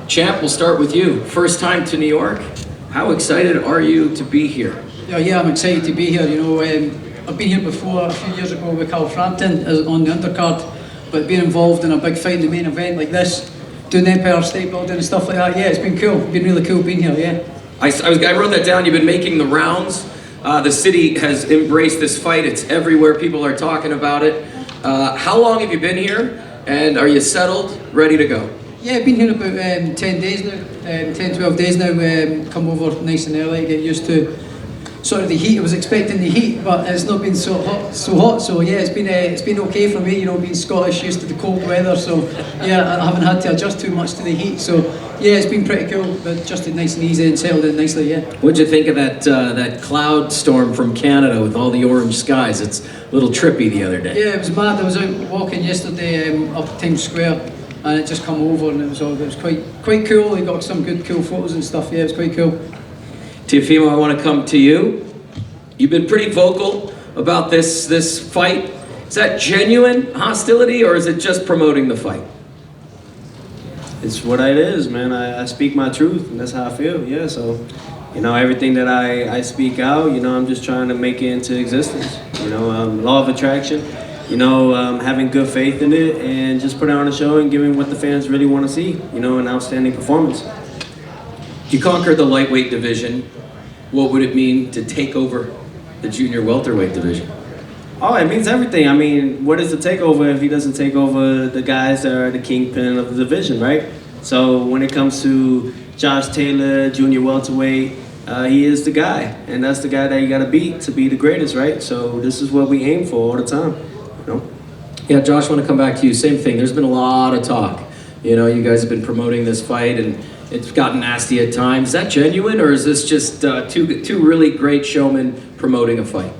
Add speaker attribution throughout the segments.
Speaker 1: Champ, we'll start with you. First time to New York. How excited are you to be here?
Speaker 2: Yeah, I'm excited to be here. I've been here before a few years ago with Carl Frampton on the undercard, but being involved in a big fight in the main event like this, doing the Empire State Building and stuff like that, yeah, it's been cool. It's been really cool being here, yeah.
Speaker 1: I wrote that down. You've been making the rounds. The city has embraced this fight. It's everywhere. People are talking about it. How long have you been here? And are you settled, ready to go?
Speaker 2: Yeah, I've been here about 10 days now, 10, 12 days now. Come over nice and early, get used to sort of the heat. I was expecting the heat, but it's not been so hot. So yeah, it's been okay for me. Being Scottish, used to the cold weather. So yeah, I haven't had to adjust too much to the heat. So yeah, it's been pretty cool. But adjusted nice and easy and settled in nicely. Yeah.
Speaker 1: What'd you think of that cloud storm from Canada with all the orange skies? It's a little trippy the other day.
Speaker 2: Yeah, it was mad. I was out walking yesterday up Times Square, and it just come over, and it was quite cool. We got some good cool photos and stuff. Yeah, it was quite cool.
Speaker 1: Teofimo, I want to come to you. You've been pretty vocal about this fight. Is that genuine hostility, or is it just promoting the fight?
Speaker 3: It's what it is, man. I speak my truth, and that's how I feel. Yeah, so everything that I speak out, I'm just trying to make it into existence. Law of attraction. Having good faith in it and just putting on a show and giving what the fans really want to see. An outstanding performance.
Speaker 1: You conquered the lightweight division. What would it mean to take over the junior welterweight division?
Speaker 3: Oh, it means everything. I mean, what is the takeover if he doesn't take over the guys that are the kingpin of the division, right? So when it comes to Josh Taylor, junior welterweight, he is the guy, and that's the guy that you got to beat to be the greatest, right? So this is what we aim for all the time.
Speaker 1: Yeah, Josh, I want to come back to you. Same thing. There's been a lot of talk. You guys have been promoting this fight, and it's gotten nasty at times. Is that genuine, or is this just two really great showmen promoting a fight?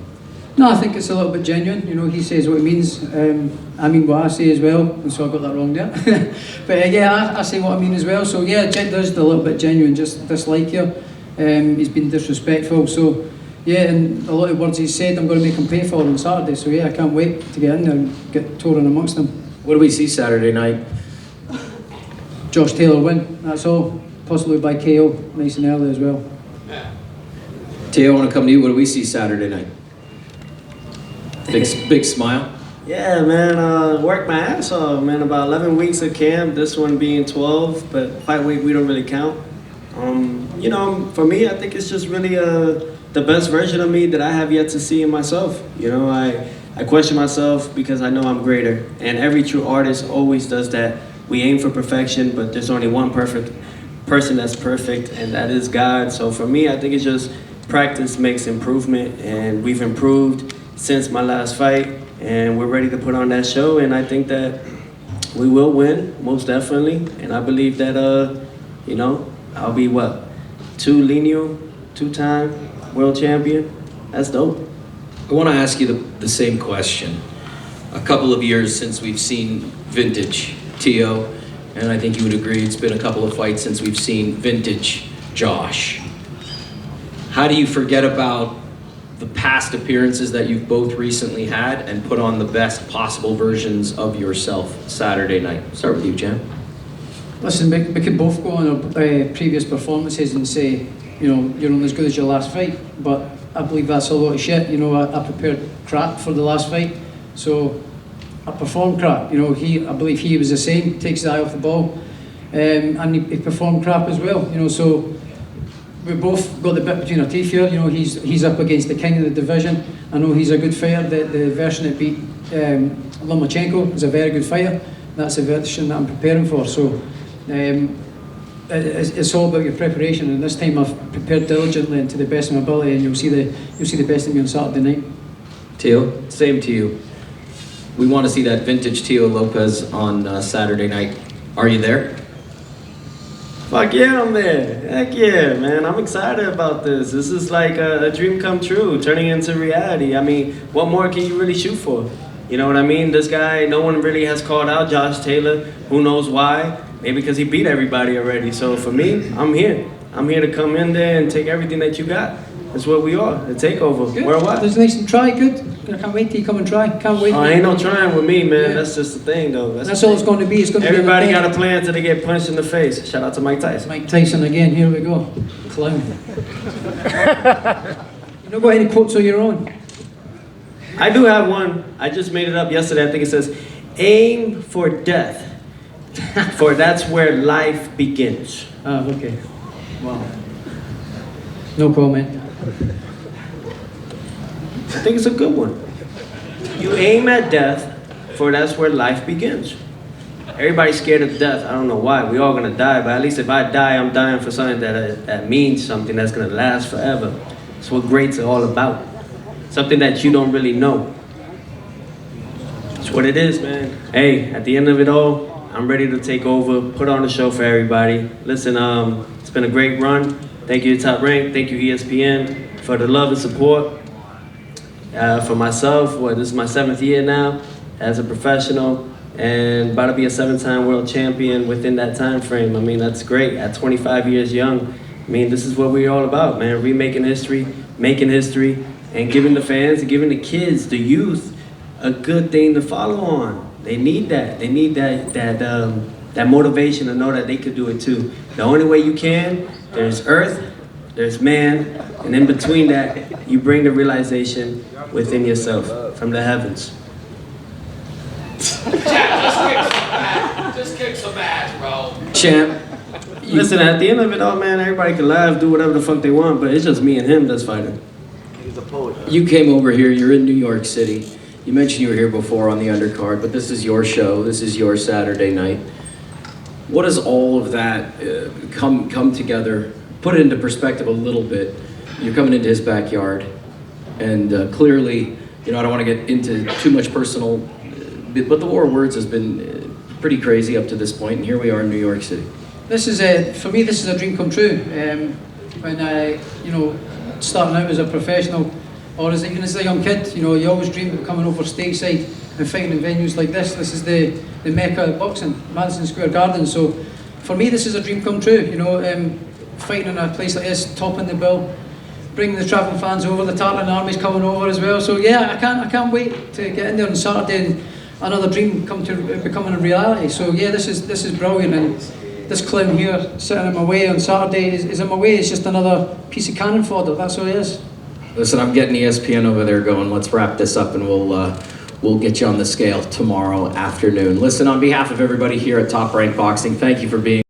Speaker 2: No, I think it's a little bit genuine. He says what he means. I mean what I say as well, and so I got that wrong there. But yeah, I say what I mean as well. So yeah, there's a little bit genuine, just dislike here. He's been disrespectful. So yeah, and a lot of words he's said, I'm going to make him pay for on Saturday. So yeah, I can't wait to get in there and get torn amongst them.
Speaker 1: What do we see Saturday night?
Speaker 2: Josh Taylor win, that's all. Possibly by KO, nice and early as well.
Speaker 1: Teo, I want to come to you. What do we see Saturday night? Big smile.
Speaker 3: Yeah, man, worked my ass off, man. About 11 weeks of camp, this one being 12, but fight week we don't really count. For me, I think it's just really the best version of me that I have yet to see in myself. I question myself because I know I'm greater, and every true artist always does that. We aim for perfection, but there's only one perfect person that's perfect, and that is God. So for me, I think it's just practice makes improvement, and we've improved since my last fight, and we're ready to put on that show, and I think that we will win, most definitely, and I believe that, I'll be two-time world champion. That's dope.
Speaker 1: I want to ask you the same question. A couple of years since we've seen vintage Teo, and I think you would agree it's been a couple of fights since we've seen vintage Josh. How do you forget about the past appearances that you've both recently had and put on the best possible versions of yourself Saturday night? Start with you, Jen.
Speaker 2: Listen, we could both go on our previous performances and say, you're not as good as your last fight, but I believe that's a lot of shit. I prepared crap for the last fight, so I performed crap. I believe he was the same, takes the eye off the ball, and he performed crap as well. So we both got the bit between our teeth here. He's up against the king of the division. I know he's a good fighter. The version that beat Lomachenko is a very good fighter. That's the version that I'm preparing for. So it's all about your preparation. And this time I've prepared diligently and to the best of my ability. And you'll see the best of me on Saturday night.
Speaker 1: Teo, same to you. We want to see that vintage Teo Lopez on Saturday night. Are you there?
Speaker 3: Fuck yeah, I'm there. Heck yeah, man. I'm excited about this. This is like a dream come true, turning into reality. I mean, what more can you really shoot for? You know what I mean? This guy, no one really has called out Josh Taylor. Who knows why? Maybe because he beat everybody already. So for me, I'm here. I'm here to come in there and take everything that you got. That's what we are. The takeover.
Speaker 2: Good.
Speaker 3: Worldwide.
Speaker 2: It's nice and try. Good. I can't wait till you come and try. Can't wait.
Speaker 3: Oh, ain't no trying with me, man.
Speaker 2: Yeah.
Speaker 3: That's just the thing, though.
Speaker 2: That's all it's going to be. It's going to
Speaker 3: Everybody
Speaker 2: be
Speaker 3: got a plan till they get punched in the face. Shout out to Mike Tyson.
Speaker 2: Mike Tyson again. Here we go. Clown. You not got any quotes of your own?
Speaker 3: I do have one. I just made it up yesterday. I think it says, "Aim for death, for that's where life begins."
Speaker 2: Ah, okay. Wow. No comment.
Speaker 3: I think it's a good one. You aim at death, for that's where life begins. Everybody's scared of death. I don't know why. We all gonna die, but at least if I die, I'm dying for something that means something that's gonna last forever. It's what greats are all about. Something that you don't really know. It's what it is, man. Hey, at the end of it all, I'm ready to take over, put on a show for everybody. Listen, it's been a great run. Thank you to Top Rank. Thank you ESPN for the love and support. For myself, this is my 7th year now as a professional, and about to be a 7-time world champion within that time frame. I mean, that's great. At 25 years young, I mean, this is what we're all about, man. Remaking history, making history, and giving the fans and giving the kids, the youth, a good thing to follow on. They need that. They need that motivation to know that they could do it too. The only way you can, there's earth, there's man, and in between that, you bring the realization within yourself from the heavens.
Speaker 1: Just kick some ass, bro. Champ.
Speaker 3: Listen, at the end of it all, man, everybody can laugh, do whatever the fuck they want, but it's just me and him that's fighting.
Speaker 1: You came over here, you're in New York City. You mentioned you were here before on the undercard, but this is your show, this is your Saturday night. What does all of that come together? Put it into perspective a little bit. You're coming into his backyard, and clearly, I don't want to get into too much personal, but the war of words has been pretty crazy up to this point, and here we are in New York City.
Speaker 2: This is for me. This is a dream come true. When I, starting out as a professional, or even as a young kid, you always dream of coming over stateside and fighting in venues like this. This is the mecca of boxing, Madison Square Garden. So, for me, this is a dream come true. Fighting in a place like this, topping the bill, bringing the travelling fans over. The Tartan Army's coming over as well. So yeah, I can't wait to get in there on Saturday and another dream becoming a reality. So yeah, this is brilliant, and this clown here sitting in my way on Saturday is in my way. It's just another piece of cannon fodder. That's all it is.
Speaker 1: Listen, I'm getting ESPN over there going. Let's wrap this up, and we'll get you on the scale tomorrow afternoon. Listen, on behalf of everybody here at Top Rank Boxing, thank you for being